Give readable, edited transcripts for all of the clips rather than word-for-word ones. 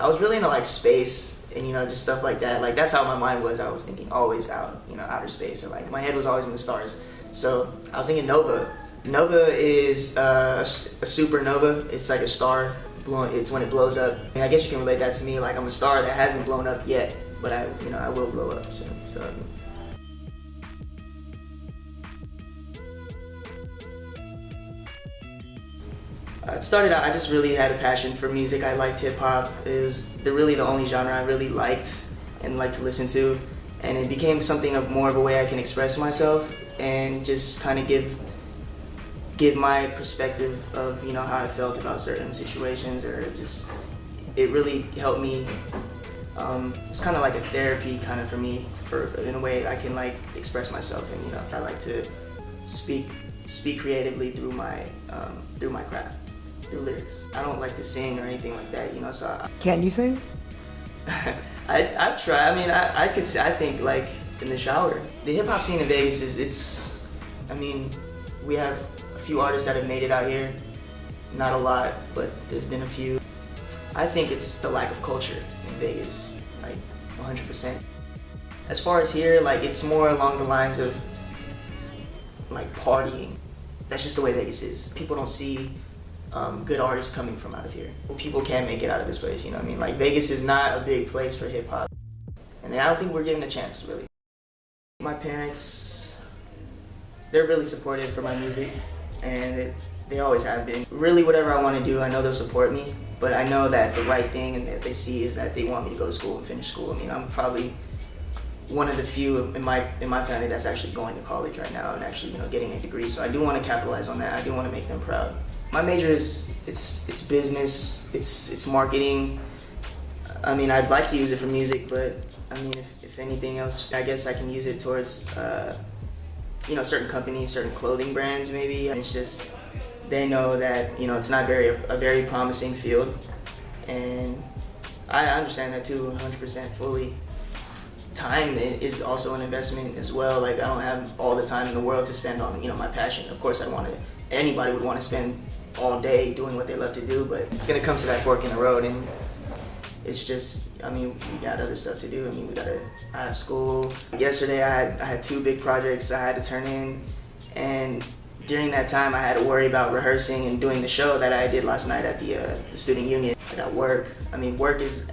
I was really into like space and, you know, just stuff like that. Like that's how my mind was. I was thinking always out, you know, outer space, or like my head was always in the stars. So I was thinking nova. Nova is a supernova. It's like a star blowing. It's when it blows up. And I guess you can relate that to me. Like I'm a star that hasn't blown up yet, but I will blow up soon. So. It started out, I just really had a passion for music. I liked hip hop. It was really the only genre I really liked and liked to listen to. And it became something of more of a way I can express myself and just kind of give my perspective of, you know, how I felt about certain situations, or just, it really helped me. It's kind of like a therapy kind of for me, in a way I can like express myself, and, you know, I like to speak creatively through my craft. Through lyrics. I don't like to sing or anything like that, you know, so Can you sing? I try. I mean, I think like in the shower. The hip hop scene in Vegas I mean, we have a few artists that have made it out here. Not a lot, but there's been a few. I think it's the lack of culture in Vegas, like 100%. As far as here, like it's more along the lines of like partying. That's just the way Vegas is. People don't see good artists coming from out of here. People can make it out of this place, you know what I mean? Like Vegas is not a big place for hip hop, and I don't think we're given a chance, really. My parents, they're really supportive for my music, and they always have been. Really, whatever I want to do, I know they'll support me, but I know that the right thing and that they see is that they want me to go to school and finish school. I mean, I'm probably one of the few in my family that's actually going to college right now and actually, you know, getting a degree. So I do want to capitalize on that. I do want to make them proud. My major is it's business, it's marketing. I mean, I'd like to use it for music, but I mean, if anything else, I guess I can use it towards you know, certain companies, certain clothing brands maybe. It's just they know that, you know, it's not a very promising field, and I understand that too 100% fully. Time is also an investment as well. Like I don't have all the time in the world to spend on, you know, my passion. Of course, anybody would want to spend all day doing what they love to do, but it's gonna come to that fork in the road, and it's just, I mean, we got other stuff to do. I mean, I have school. Yesterday I had 2 big projects I had to turn in, and during that time I had to worry about rehearsing and doing the show that I did last night at the student union. I got work. I mean, work is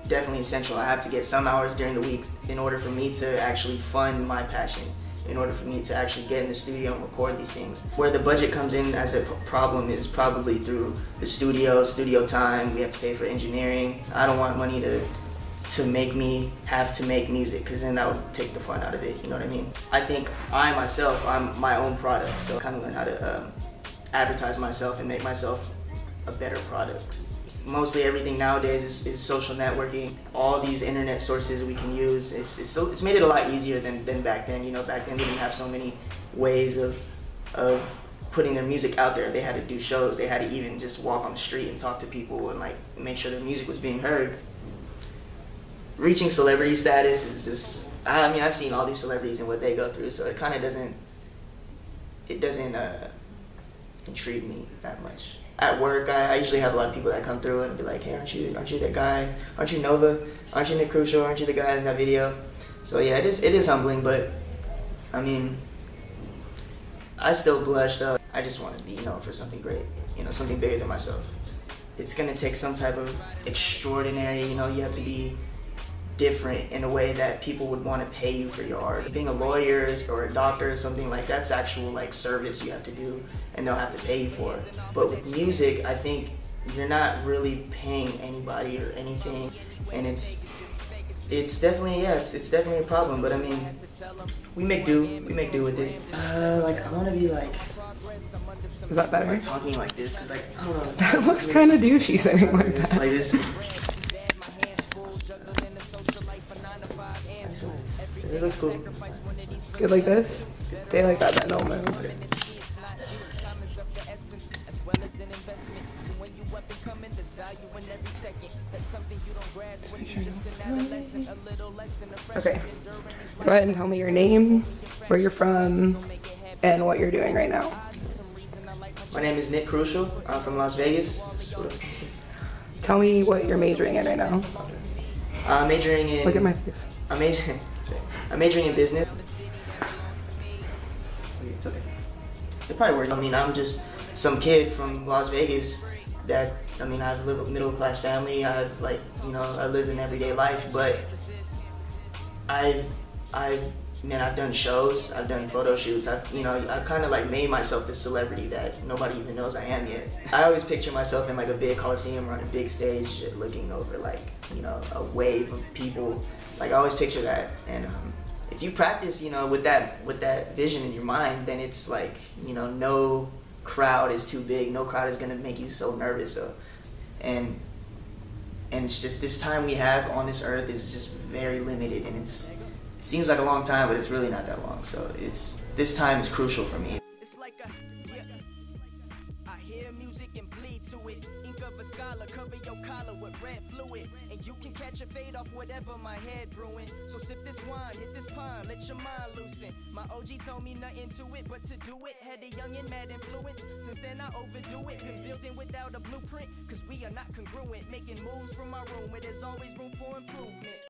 definitely essential. I have to get some hours during the week in order for me to actually fund my passion, in order for me to actually get in the studio and record these things. Where the budget comes in as a problem is probably through the studio time. We have to pay for engineering. I don't want money to make me have to make music, because then that would take the fun out of it, you know what I mean? I think I'm my own product, so I kind of learn how to advertise myself and make myself a better product. Mostly everything nowadays is social networking. All these internet sources we can use. It's made it a lot easier than back then. You know, back then they didn't have so many ways of putting their music out there. They had to do shows. They had to even just walk on the street and talk to people and like make sure their music was being heard. Reaching celebrity status is just, I mean, I've seen all these celebrities and what they go through, so it kind of doesn't intrigue me that much. At work, I usually have a lot of people that come through and be like, hey, aren't you that guy? Aren't you Nova? Aren't you Nick Crucial? Aren't you the guy in that video? So yeah, it is humbling, but I mean, I still blush though. I just want to be known for something great, you know, something bigger than myself. It's gonna take some type of extraordinary, you know, you have to be different in a way that people would want to pay you for your art. Being a lawyer or a doctor or something, like that's actual like service you have to do, and they'll have to pay you for it. But with music, I think you're not really paying anybody or anything, and it's definitely, yeah, it's definitely a problem. But I mean, we make do with it. Like I want to be like, is that better? Like talking like this, cause like I don't know. That looks kind of douchey sitting like that. Like this. It looks cool. Good like this? Stay like that, then don't move. Okay. Go ahead and tell me your name, where you're from, and what you're doing right now. My name is Nick Crucial. I'm from Las Vegas. Tell me what you're majoring in right now. Majoring in. Look at my face. I'm majoring in business. It's okay. It probably works. I mean, I'm just some kid from Las Vegas that, I mean, I live a middle class family. I've like, you know, I live an everyday life, but I've done shows, I've done photo shoots. I kind of like made myself this celebrity that nobody even knows I am yet. I always picture myself in like a big coliseum or on a big stage, looking over like, you know, a wave of people. Like I always picture that, and if you practice, you know, with that vision in your mind, then it's like, you know, no crowd is too big, no crowd is gonna make you so nervous. So, and it's just this time we have on this earth is just very limited, and it seems like a long time, but it's really not that long. So this time is crucial for me. It's like I hear music and bleed to it. Ink of a scholar, cover your collar with red fluid, and you can catch a fade off whatever my head brewing. So sip this wine, hit this pond, let your mind loosen. My OG told me nothing to it but to do it. Had a young and mad influence. Since then I overdo it. Been building without a blueprint, cause we are not congruent. Making moves from my room where there's always room for improvement.